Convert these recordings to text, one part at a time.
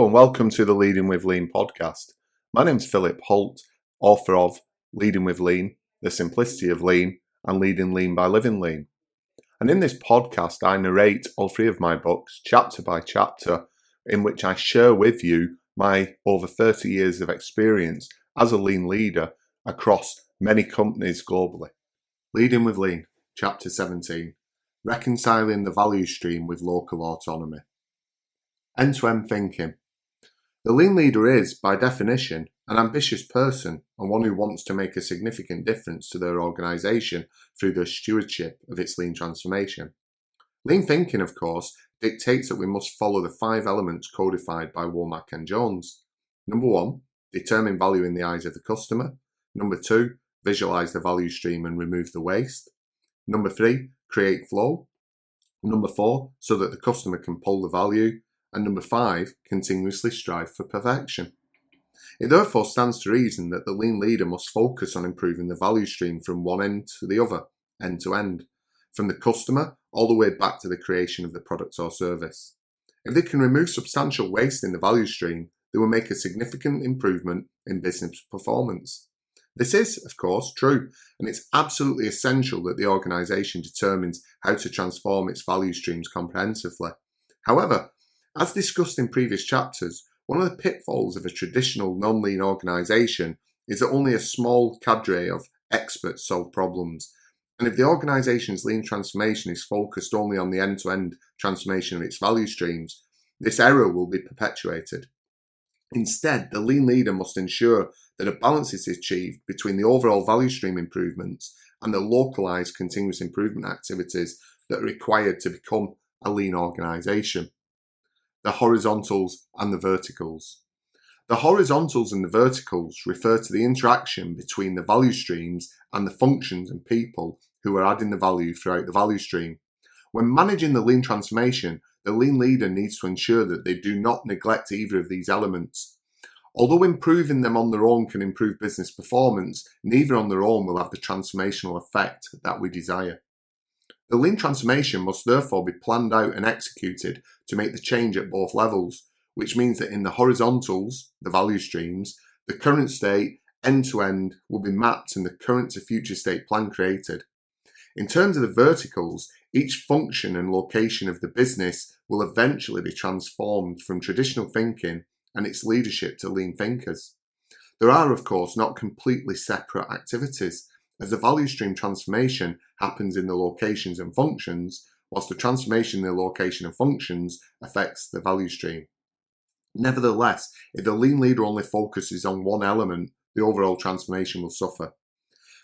and welcome to the Leading with Lean podcast. My name's Philip Holt, author of Leading with Lean, The Simplicity of Lean, and Leading Lean by Living Lean. And in this podcast, I narrate all three of my books, chapter by chapter, in which I share with you my over 30 years of experience as a lean leader across many companies globally. Leading with Lean, chapter 17, Reconciling the Value Stream with Local Autonomy. End-to-end thinking. The lean leader is, by definition, an ambitious person and one who wants to make a significant difference to their organisation through the stewardship of its lean transformation. Lean thinking, of course, dictates that we must follow the 5 elements codified by Womack and Jones. Number 1, determine value in the eyes of the customer. Number 2, visualise the value stream and remove the waste. Number 3, create flow. Number 4, so that the customer can pull the value. And number 5, continuously strive for perfection. It therefore stands to reason that the lean leader must focus on improving the value stream from one end to the other, end to end, from the customer all the way back to the creation of the product or service. If they can remove substantial waste in the value stream, they will make a significant improvement in business performance. This is, of course, true, and it's absolutely essential that the organisation determines how to transform its value streams comprehensively. However, as discussed in previous chapters, one of the pitfalls of a traditional non-lean organisation is that only a small cadre of experts solve problems. And if the organisation's lean transformation is focused only on the end-to-end transformation of its value streams, this error will be perpetuated. Instead, the lean leader must ensure that a balance is achieved between the overall value stream improvements and the localised continuous improvement activities that are required to become a lean organisation. The horizontals and the verticals. The horizontals and the verticals refer to the interaction between the value streams and the functions and people who are adding the value throughout the value stream. When managing the lean transformation, the lean leader needs to ensure that they do not neglect either of these elements. Although improving them on their own can improve business performance, neither on their own will have the transformational effect that we desire. The lean transformation must therefore be planned out and executed to make the change at both levels, which means that in the horizontals, the value streams, the current state, end-to-end, will be mapped and the current to future state plan created. In terms of the verticals, each function and location of the business will eventually be transformed from traditional thinking and its leadership to lean thinkers. There are, of course, not completely separate activities, as the value stream transformation happens in the locations and functions, whilst the transformation in the location and functions affects the value stream. Nevertheless, if the lean leader only focuses on one element, the overall transformation will suffer.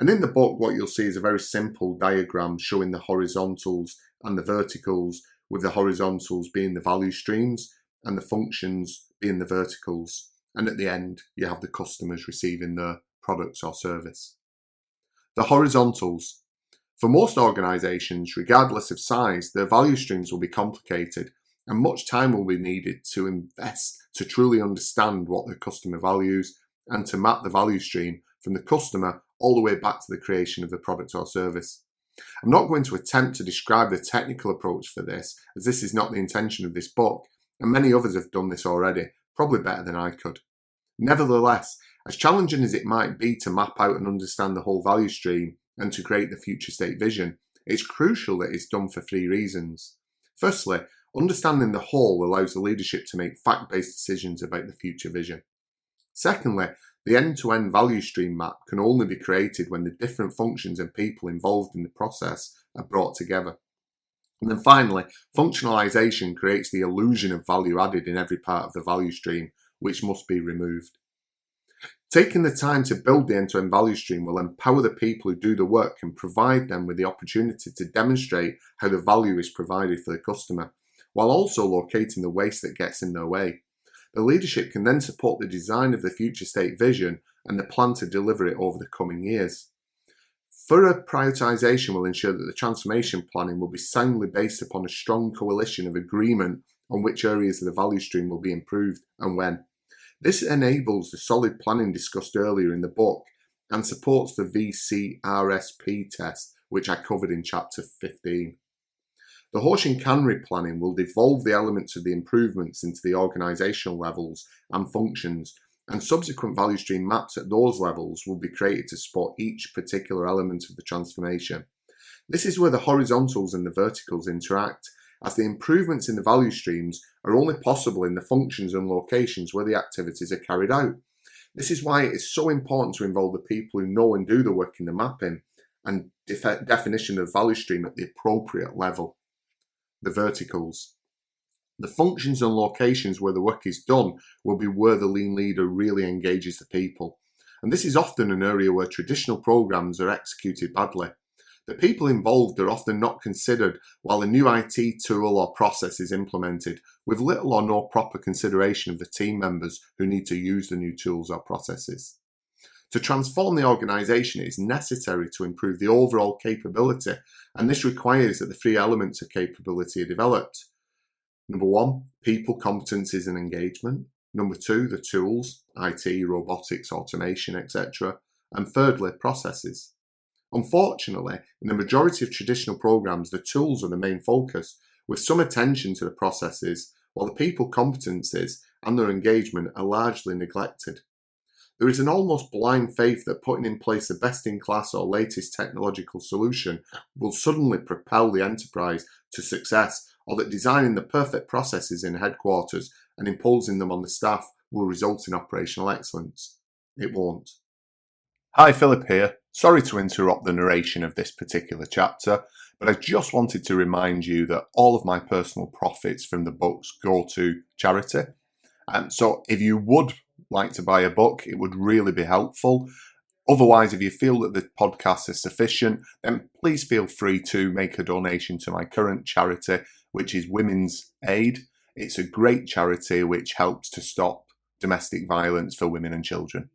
And in the book, what you'll see is a very simple diagram showing the horizontals and the verticals, with the horizontals being the value streams and the functions being the verticals. And at the end, you have the customers receiving their products or service. The horizontals. For most organisations, regardless of size, their value streams will be complicated and much time will be needed to invest to truly understand what their customer values and to map the value stream from the customer all the way back to the creation of the product or service. I'm not going to attempt to describe the technical approach for this, as this is not the intention of this book, and many others have done this already, probably better than I could. Nevertheless, as challenging as it might be to map out and understand the whole value stream and to create the future state vision, it's crucial that it's done for 3 reasons. Firstly, understanding the whole allows the leadership to make fact-based decisions about the future vision. Secondly, the end-to-end value stream map can only be created when the different functions and people involved in the process are brought together. And then finally, functionalisation creates the illusion of value added in every part of the value stream, which must be removed. Taking the time to build the end-to-end value stream will empower the people who do the work and provide them with the opportunity to demonstrate how the value is provided for the customer, while also locating the waste that gets in their way. The leadership can then support the design of the future state vision and the plan to deliver it over the coming years. Thorough prioritisation will ensure that the transformation planning will be soundly based upon a strong coalition of agreement on which areas of the value stream will be improved and when. This enables the solid planning discussed earlier in the book and supports the VCRSP test, which I covered in chapter 15. The Holt-Canry planning will devolve the elements of the improvements into the organisational levels and functions, and subsequent value stream maps at those levels will be created to support each particular element of the transformation. This is where the horizontals and the verticals interact, as the improvements in the value streams are only possible in the functions and locations where the activities are carried out. This is why it is so important to involve the people who know and do the work in the mapping and definition of value stream at the appropriate level. The verticals. The functions and locations where the work is done will be where the lean leader really engages the people. And this is often an area where traditional programs are executed badly. The people involved are often not considered while a new IT tool or process is implemented, with little or no proper consideration of the team members who need to use the new tools or processes. To transform the organisation, it is necessary to improve the overall capability, and this requires that the three elements of capability are developed. Number one, people, competencies and engagement. Number two, the tools, IT, robotics, automation, etc. And thirdly, processes. Unfortunately, in the majority of traditional programs, the tools are the main focus, with some attention to the processes, while the people, competencies and their engagement are largely neglected. There is an almost blind faith that putting in place the best-in-class or latest technological solution will suddenly propel the enterprise to success, or that designing the perfect processes in headquarters and imposing them on the staff will result in operational excellence. It won't. Hi, Philip here. Sorry to interrupt the narration of this particular chapter, but I just wanted to remind you that all of my personal profits from the books go to charity. So if you would like to buy a book, it would really be helpful. Otherwise, if you feel that the podcast is sufficient, then please feel free to make a donation to my current charity, which is Women's Aid. It's a great charity which helps to stop domestic violence for women and children.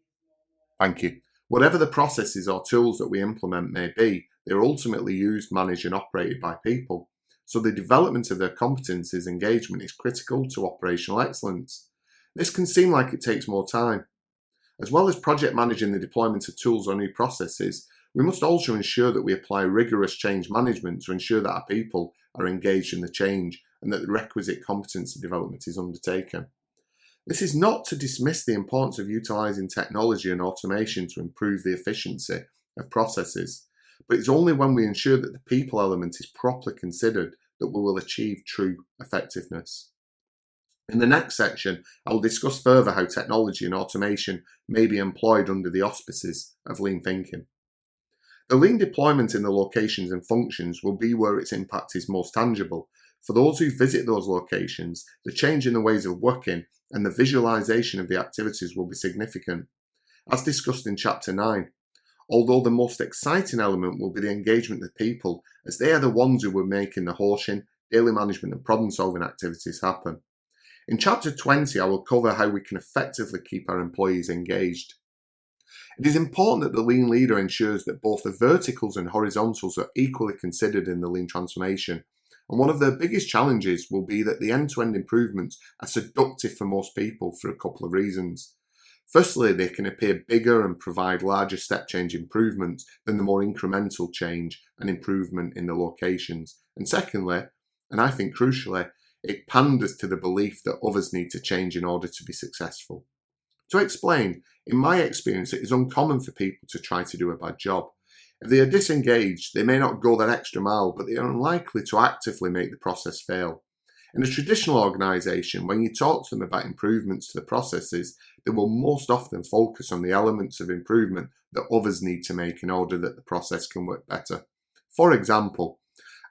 Thank you. Whatever the processes or tools that we implement may be, they're ultimately used, managed and operated by people. So the development of their competencies and engagement is critical to operational excellence. This can seem like it takes more time. As well as project managing the deployment of tools or new processes, we must also ensure that we apply rigorous change management to ensure that our people are engaged in the change and that the requisite competency development is undertaken. This is not to dismiss the importance of utilising technology and automation to improve the efficiency of processes, but it's only when we ensure that the people element is properly considered that we will achieve true effectiveness. In the next section, I will discuss further how technology and automation may be employed under the auspices of lean thinking. The lean deployment in the locations and functions will be where its impact is most tangible. For those who visit those locations, the change in the ways of working and the visualization of the activities will be significant. As discussed in Chapter 9, although the most exciting element will be the engagement of people, as they are the ones who will be making the washing, daily management and problem-solving activities happen. In Chapter 20, I will cover how we can effectively keep our employees engaged. It is important that the lean leader ensures that both the verticals and horizontals are equally considered in the lean transformation. And one of the biggest challenges will be that the end-to-end improvements are seductive for most people for a couple of reasons. Firstly, they can appear bigger and provide larger step change improvements than the more incremental change and improvement in the locations. And secondly, and I think crucially, it panders to the belief that others need to change in order to be successful. To explain, in my experience, it is uncommon for people to try to do a bad job. If they are disengaged, they may not go that extra mile, but they are unlikely to actively make the process fail. In a traditional organisation, when you talk to them about improvements to the processes, they will most often focus on the elements of improvement that others need to make in order that the process can work better. For example,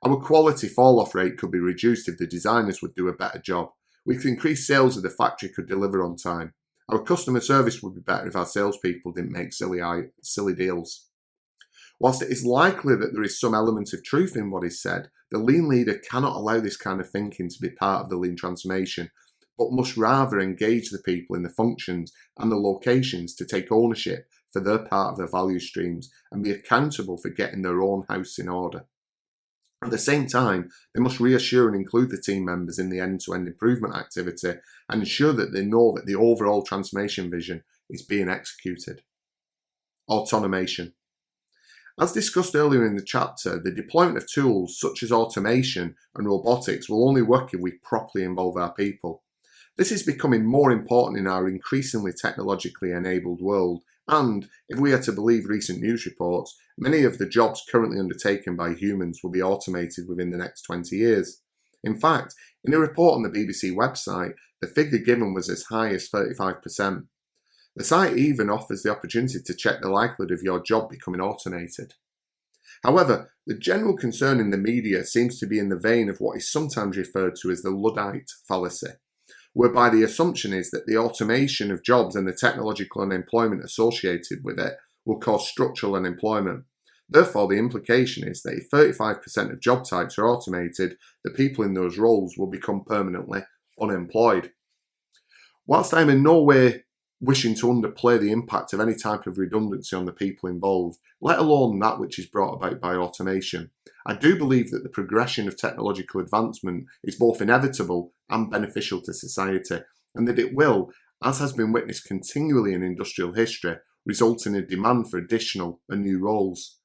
our quality fall-off rate could be reduced if the designers would do a better job. We could increase sales if the factory could deliver on time. Our customer service would be better if our salespeople didn't make silly deals. Whilst it is likely that there is some element of truth in what is said, the lean leader cannot allow this kind of thinking to be part of the lean transformation, but must rather engage the people in the functions and the locations to take ownership for their part of their value streams and be accountable for getting their own house in order. At the same time, they must reassure and include the team members in the end-to-end improvement activity and ensure that they know that the overall transformation vision is being executed. Automation. As discussed earlier in the chapter, the deployment of tools such as automation and robotics will only work if we properly involve our people. This is becoming more important in our increasingly technologically enabled world, and if we are to believe recent news reports, many of the jobs currently undertaken by humans will be automated within the next 20 years. In fact, in a report on the BBC website, the figure given was as high as 35%. The site even offers the opportunity to check the likelihood of your job becoming automated. However, the general concern in the media seems to be in the vein of what is sometimes referred to as the Luddite fallacy, whereby the assumption is that the automation of jobs and the technological unemployment associated with it will cause structural unemployment. Therefore, the implication is that if 35% of job types are automated, the people in those roles will become permanently unemployed. Whilst I am in no way wishing to underplay the impact of any type of redundancy on the people involved, let alone that which is brought about by automation, I do believe that the progression of technological advancement is both inevitable and beneficial to society, and that it will, as has been witnessed continually in industrial history, result in a demand for additional and new roles.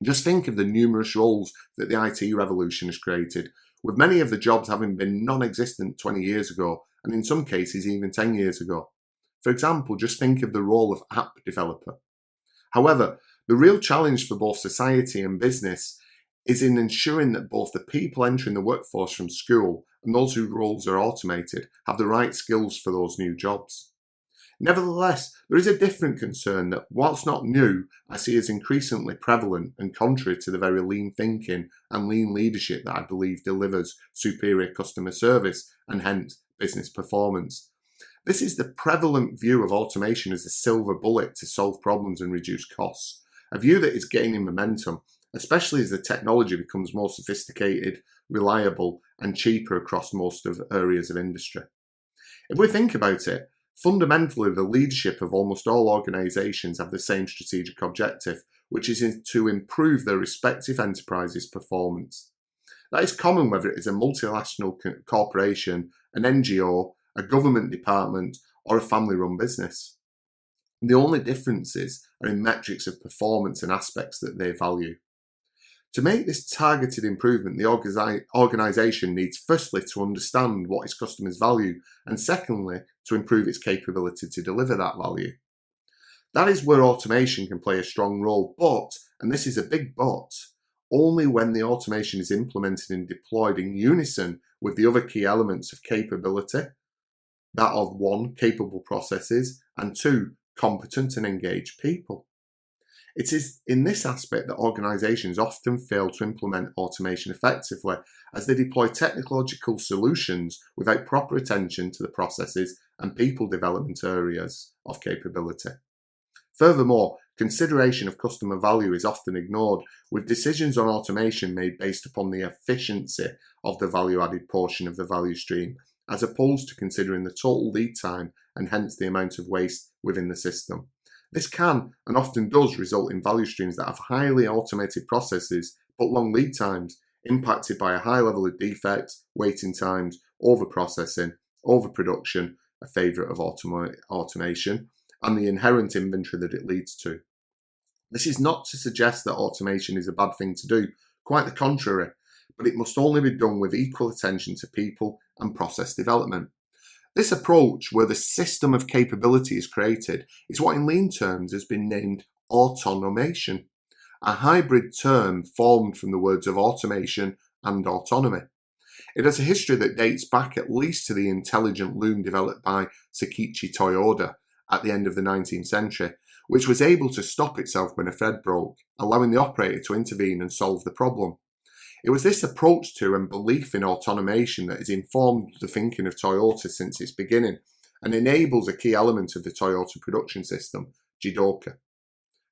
Just think of the numerous roles that the IT revolution has created, with many of the jobs having been non-existent 20 years ago, and in some cases even 10 years ago. For example, just think of the role of app developer. However, the real challenge for both society and business is in ensuring that both the people entering the workforce from school and those whose roles are automated have the right skills for those new jobs. Nevertheless, there is a different concern that, whilst not new, I see as increasingly prevalent and contrary to the very lean thinking and lean leadership that I believe delivers superior customer service and hence business performance. This is the prevalent view of automation as a silver bullet to solve problems and reduce costs, a view that is gaining momentum, especially as the technology becomes more sophisticated, reliable, and cheaper across most of areas of industry. If we think about it, fundamentally the leadership of almost all organisations have the same strategic objective, which is to improve their respective enterprises' performance. That is common whether it is a multinational corporation, an NGO, a government department, or a family-run business. The only differences are in metrics of performance and aspects that they value. To make this targeted improvement, the organisation needs firstly to understand what its customers value, and secondly, to improve its capability to deliver that value. That is where automation can play a strong role, but, and this is a big but, only when the automation is implemented and deployed in unison with the other key elements of capability, that of 1, capable processes, and 2, competent and engaged people. It is in this aspect that organisations often fail to implement automation effectively, as they deploy technological solutions without proper attention to the processes and people development areas of capability. Furthermore, consideration of customer value is often ignored, with decisions on automation made based upon the efficiency of the value-added portion of the value stream, as opposed to considering the total lead time and hence the amount of waste within the system. This can, and often does, result in value streams that have highly automated processes but long lead times, impacted by a high level of defects, waiting times, over-processing, overproduction, a favourite of automation, and the inherent inventory that it leads to. This is not to suggest that automation is a bad thing to do, quite the contrary, but it must only be done with equal attention to people and process development. This approach, where the system of capability is created, is what in lean terms has been named autonomation, a hybrid term formed from the words of automation and autonomy. It has a history that dates back at least to the intelligent loom developed by Sakichi Toyoda at the end of the 19th century, which was able to stop itself when a thread broke, allowing the operator to intervene and solve the problem. It was this approach to and belief in automation that has informed the thinking of Toyota since its beginning and enables a key element of the Toyota production system, Jidoka.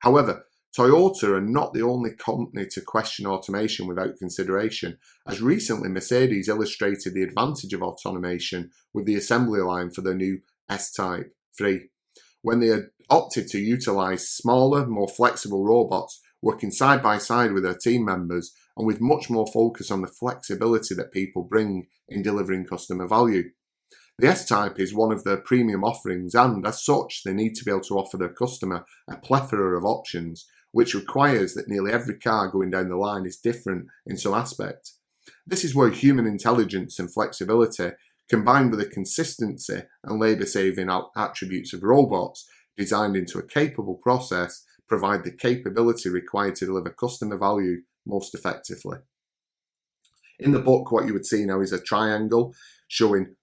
However, Toyota are not the only company to question automation without consideration, as recently Mercedes illustrated the advantage of automation with the assembly line for their new S-Type 3, when they had opted to utilise smaller, more flexible robots working side by side with their team members and with much more focus on the flexibility that people bring in delivering customer value. The S-Type is one of their premium offerings and, as such, they need to be able to offer their customer a plethora of options, which requires that nearly every car going down the line is different in some aspect. This is where human intelligence and flexibility, combined with the consistency and labour-saving attributes of robots designed into a capable process, provide the capability required to deliver customer value most effectively. In the book, what you would see now is a triangle showing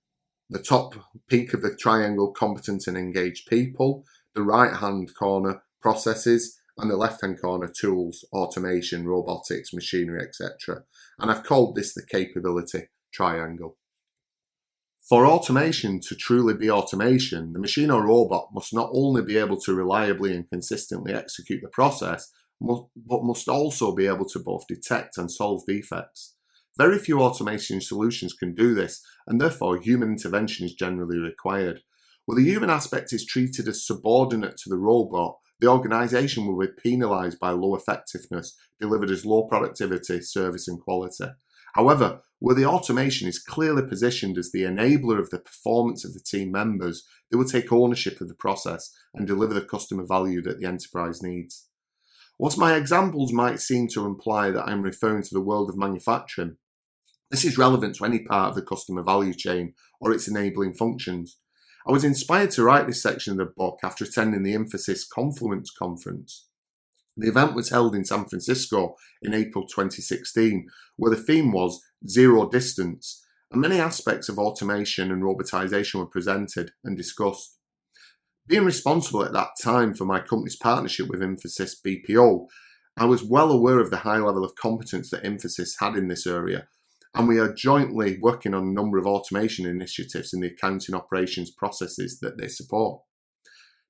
the top peak of the triangle, competent and engaged people, the right-hand corner, processes, and the left-hand corner, tools, automation, robotics, machinery, etc. And I've called this the capability triangle. For automation to truly be automation, the machine or robot must not only be able to reliably and consistently execute the process, but must also be able to both detect and solve defects. Very few automation solutions can do this, and therefore human intervention is generally required. Where the human aspect is treated as subordinate to the robot, the organisation will be penalised by low effectiveness, delivered as low productivity, service and quality. However, where the automation is clearly positioned as the enabler of the performance of the team members, they will take ownership of the process and deliver the customer value that the enterprise needs. Whilst my examples might seem to imply that I'm referring to the world of manufacturing, this is relevant to any part of the customer value chain or its enabling functions. I was inspired to write this section of the book after attending the Infosys Confluence Conference. The event was held in San Francisco in April 2016, where the theme was Zero Distance, and many aspects of automation and robotisation were presented and discussed. Being responsible at that time for my company's partnership with Infosys BPO, I was well aware of the high level of competence that Infosys had in this area, and we are jointly working on a number of automation initiatives in the accounting operations processes that they support.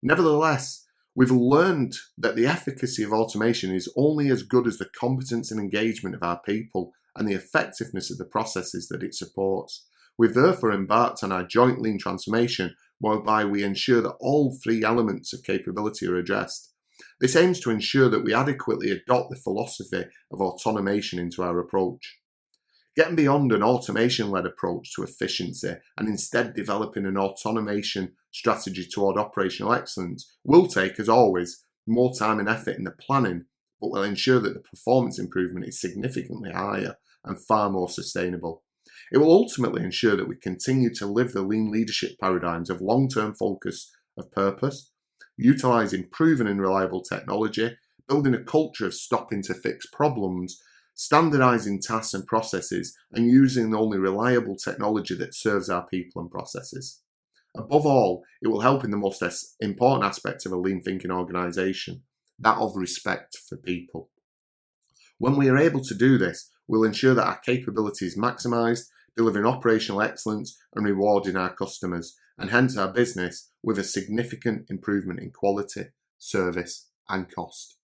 Nevertheless, we've learned that the efficacy of automation is only as good as the competence and engagement of our people and the effectiveness of the processes that it supports. We've therefore embarked on our joint lean transformation, whereby we ensure that all three elements of capability are addressed. This aims to ensure that we adequately adopt the philosophy of automation into our approach. Getting beyond an automation-led approach to efficiency and instead developing an automation strategy toward operational excellence will take, as always, more time and effort in the planning, but will ensure that the performance improvement is significantly higher and far more sustainable. It will ultimately ensure that we continue to live the lean leadership paradigms of long-term focus of purpose, utilising proven and reliable technology, building a culture of stopping to fix problems, standardising tasks and processes, and using only reliable technology that serves our people and processes. Above all, it will help in the most important aspect of a lean thinking organisation, that of respect for people. When we are able to do this, we'll ensure that our capability is maximised, delivering operational excellence and rewarding our customers, and hence our business with a significant improvement in quality, service and cost.